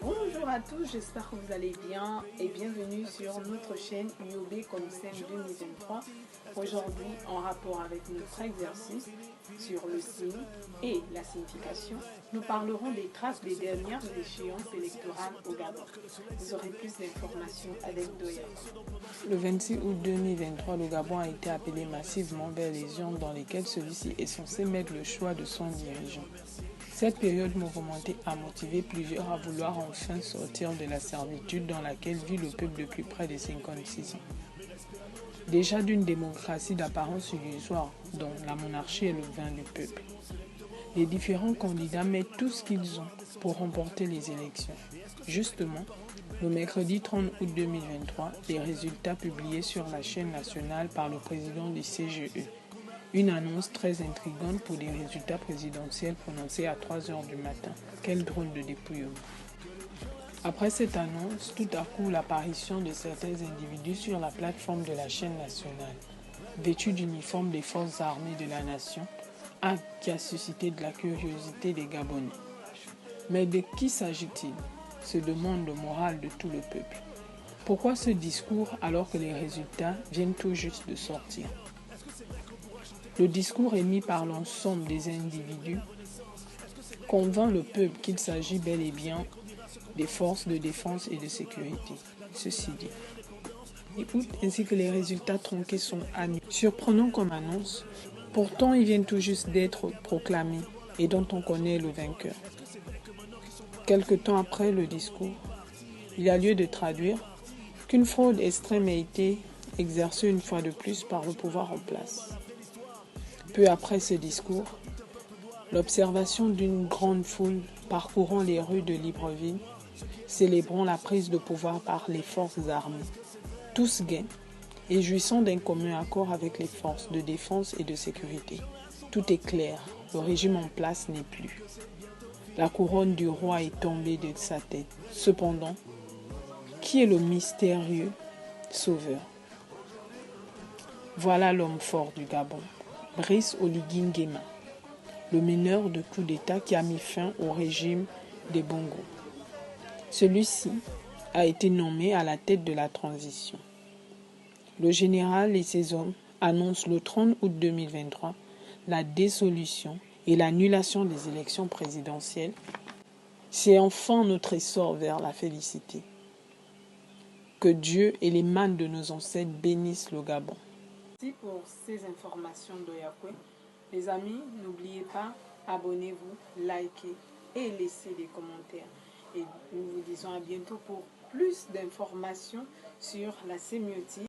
Bonjour à tous, j'espère que vous allez bien et bienvenue sur notre chaîne UOB Conocem 2023. Aujourd'hui, en rapport avec notre exercice sur le signe et la signification, nous parlerons des traces des dernières échéances électorales au Gabon. Vous aurez plus d'informations avec Doya. Le 26 août 2023, le Gabon a été appelé massivement vers les urnes dans lesquelles celui-ci est censé mettre le choix de son dirigeant. Cette période mouvementée a motivé plusieurs à vouloir enfin sortir de la servitude dans laquelle vit le peuple depuis près de 56 ans. Déjà d'une démocratie d'apparence illusoire, dont la monarchie est le vin du peuple. Les différents candidats mettent tout ce qu'ils ont pour remporter les élections. Justement, le mercredi 30 août 2023, les résultats publiés sur la chaîne nationale par le président du CGE. Une annonce très intrigante pour des résultats présidentiels prononcés à 3 h du matin. Quel drôle de dépouillement. Après cette annonce, tout à coup l'apparition de certains individus sur la plateforme de la chaîne nationale, vêtus d'uniforme des forces armées de la nation, acte qui a suscité de la curiosité des Gabonais. Mais de qui s'agit-il? Se demande le moral de tout le peuple. Pourquoi ce discours alors que les résultats viennent tout juste de sortir? Le discours émis par l'ensemble des individus convainc le peuple qu'il s'agit bel et bien des forces de défense et de sécurité. Ceci dit, écoute, ainsi que les résultats tronqués sont annulés. Surprenant comme annonce, pourtant ils viennent tout juste d'être proclamés et dont on connaît le vainqueur. Quelque temps après le discours, il a lieu de traduire qu'une fraude extrême a été exercée une fois de plus par le pouvoir en place. Peu après ce discours, l'observation d'une grande foule parcourant les rues de Libreville, célébrant la prise de pouvoir par les forces armées, tous gains et jouissant d'un commun accord avec les forces de défense et de sécurité. Tout est clair, le régime en place n'est plus. La couronne du roi est tombée de sa tête. Cependant, qui est le mystérieux sauveur? Voilà l'homme fort du Gabon, Brice Oligui Nguema, le meneur de coup d'État qui a mis fin au régime des Bongo. Celui-ci a été nommé à la tête de la transition. Le général et ses hommes annoncent le 30 août 2023 la dissolution et l'annulation des élections présidentielles. C'est enfin notre essor vers la félicité. Que Dieu et les mânes de nos ancêtres bénissent le Gabon. Merci pour ces informations d'Oyakwe. Les amis, n'oubliez pas, abonnez-vous, likez et laissez des commentaires. Et nous vous disons à bientôt pour plus d'informations sur la sémiotique.